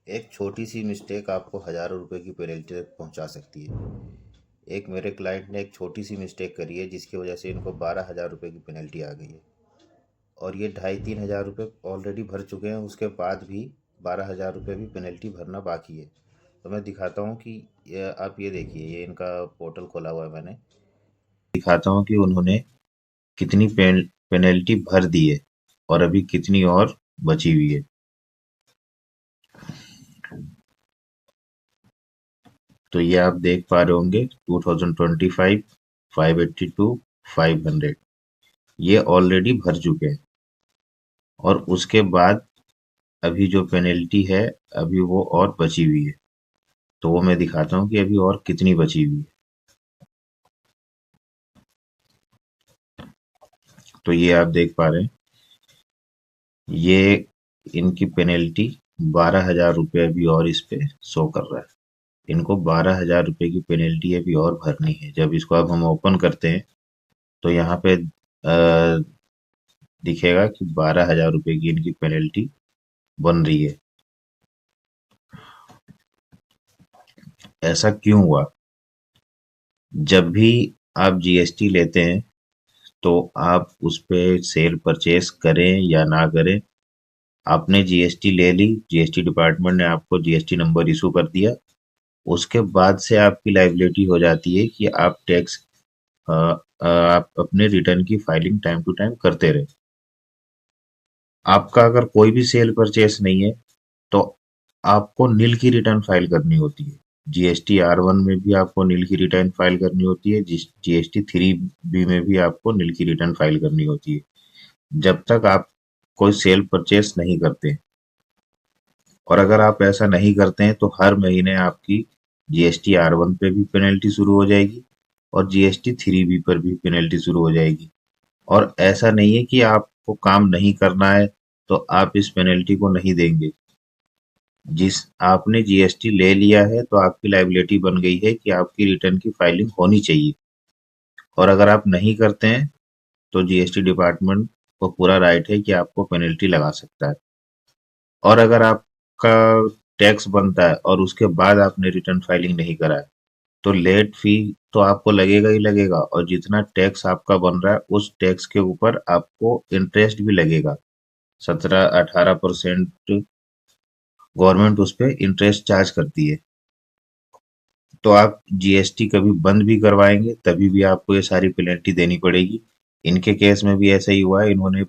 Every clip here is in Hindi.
एक छोटी सी मिस्टेक आपको हज़ारों रुपए की पेनल्टी तक पहुंचा सकती है। एक मेरे क्लाइंट ने एक छोटी सी मिस्टेक करी है जिसकी वजह से इनको 12,000 रुपये की पेनल्टी आ गई है। और ये 2,500-3,000 रुपये ऑलरेडी भर चुके हैं, उसके बाद भी 12,000 रुपये भी पेनल्टी भरना बाकी है। तो मैं दिखाता हूँ कि आप ये देखिए, ये इनका पोर्टल खोला हुआ है मैंने। दिखाता हूँ कि उन्होंने कितनी पेनल्टी भर दी है और अभी कितनी और बची हुई है। तो ये आप देख पा रहे होंगे 2025, 582, 500 ये ऑलरेडी भर चुके हैं। और उसके बाद अभी जो पेनल्टी है, अभी वो और बची हुई है। तो वो मैं दिखाता हूँ कि अभी और कितनी बची हुई है। तो ये आप देख पा रहे हैं, ये इनकी पेनल्टी 12,000 रुपये अभी और इस पे शो कर रहा है। इनको 12,000 रुपये की पेनल्टी अभी और भरनी है। जब इसको अब हम ओपन करते हैं तो यहाँ पे दिखेगा कि 12,000 रुपये की इनकी पेनल्टी बन रही है। ऐसा क्यों हुआ? जब भी आप जीएसटी लेते हैं तो आप उस पे सेल परचेस करें या ना करें, आपने जीएसटी ले ली, जीएसटी डिपार्टमेंट ने आपको जीएसटी नंबर इशू कर दिया, उसके बाद से आपकी लाइबिलिटी हो जाती है कि आप टैक्स आप अपने रिटर्न की फाइलिंग टाइम टू टाइम करते रहे। आपका अगर कोई भी सेल परचेस नहीं है तो आपको नील की रिटर्न फाइल करनी होती है। जीएसटी R1 में भी आपको नील की रिटर्न फाइल करनी होती है, जीएसटी 3B में भी आपको नील की रिटर्न फाइल करनी होती है, जब तक आप कोई सेल परचेस नहीं करते। और अगर आप ऐसा नहीं करते हैं तो हर महीने आपकी जीएसटी R1 पे भी पेनल्टी शुरू हो जाएगी और जीएसटी 3B पर भी पेनल्टी शुरू हो जाएगी। और ऐसा नहीं है कि आपको काम नहीं करना है तो आप इस पेनल्टी को नहीं देंगे। जिस आपने जीएसटी ले लिया है तो आपकी लायबिलिटी बन गई है कि आपकी रिटर्न की फाइलिंग होनी चाहिए। और अगर आप नहीं करते हैं तो जीएसटी डिपार्टमेंट को पूरा राइट है कि आपको पेनल्टी लगा सकता है। और अगर आपका टैक्स बनता है और उसके बाद आपने रिटर्न फाइलिंग नहीं करा है तो लेट फी तो आपको लगेगा ही लगेगा, और जितना टैक्स आपका बन रहा है उस टैक्स के ऊपर आपको इंटरेस्ट भी लगेगा। 17-18% गवर्नमेंट उस पर इंटरेस्ट चार्ज करती है। तो आप जीएसटी कभी बंद भी करवाएंगे तभी भी आपको ये सारी पेनल्टी देनी पड़ेगी। इनके केस में भी ऐसा ही हुआ है। इन्होंने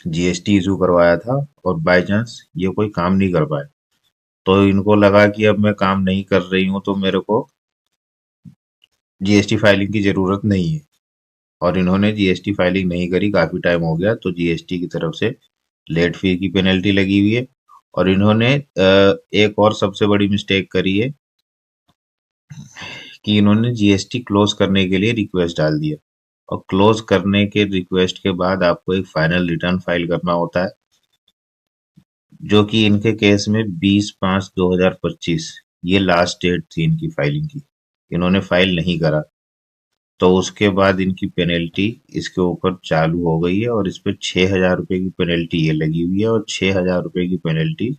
जीएसटी इशू करवाया था और बाय चांस ये कोई काम नहीं कर पाए, तो इनको लगा कि अब मैं काम नहीं कर रही हूँ तो मेरे को जीएसटी फाइलिंग की जरूरत नहीं है। और इन्होंने जीएसटी फाइलिंग नहीं करी, काफी टाइम हो गया, तो जीएसटी की तरफ से लेट फी की पेनल्टी लगी हुई है। और इन्होंने एक और सबसे बड़ी मिस्टेक करी है कि इन्होंने जीएसटी क्लोज करने के लिए रिक्वेस्ट डाल दिया। और क्लोज करने के रिक्वेस्ट के बाद आपको एक फाइनल रिटर्न फाइल करना होता है, जो कि इनके केस में 20/5/2025 ये लास्ट डेट थी इनकी फाइलिंग की। इन्होंने फाइल नहीं करा, तो उसके बाद इनकी पेनल्टी इसके ऊपर चालू हो गई है और इस पे 6,000 रुपये की पेनल्टी ये लगी हुई है और 6,000 रुपये की पेनल्टी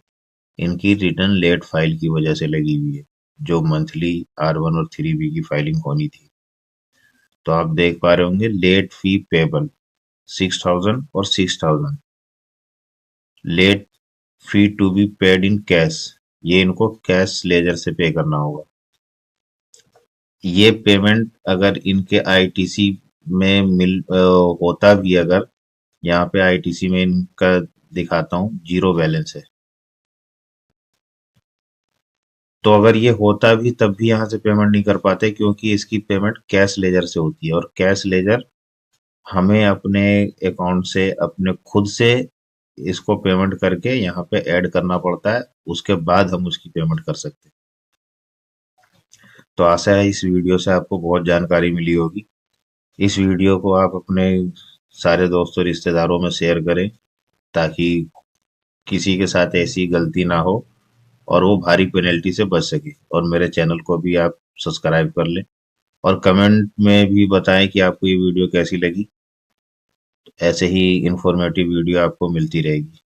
इनकी रिटर्न लेट फाइल की वजह से लगी हुई है, जो मंथली R1 और 3B की फाइलिंग होनी थी। तो आप देख पा रहे होंगे लेट फी पेबल 6,000 और 6,000। Late fee to be paid in cash, ये इनको कैश लेजर से पे करना होगा। ये पेमेंट अगर इनके आईटीसी में होता भी, अगर यहाँ पे आईटीसी में इनका दिखाता हूँ जीरो बैलेंस है, तो अगर ये होता भी तब भी यहाँ से पेमेंट नहीं कर पाते, क्योंकि इसकी पेमेंट कैश लेजर से होती है और कैश लेजर हमें अपने अकाउंट से अपने खुद से इसको पेमेंट करके यहाँ पे ऐड करना पड़ता है, उसके बाद हम उसकी पेमेंट कर सकते हैं। तो आशा है इस वीडियो से आपको बहुत जानकारी मिली होगी। इस वीडियो को आप अपने सारे दोस्तों रिश्तेदारों में शेयर करें ताकि किसी के साथ ऐसी गलती ना हो और वो भारी पेनल्टी से बच सके। और मेरे चैनल को भी आप सब्सक्राइब कर लें और कमेंट में भी बताएं कि आपको ये वीडियो कैसी लगी। ऐसे ही इंफॉर्मेटिव वीडियो आपको मिलती रहेगी।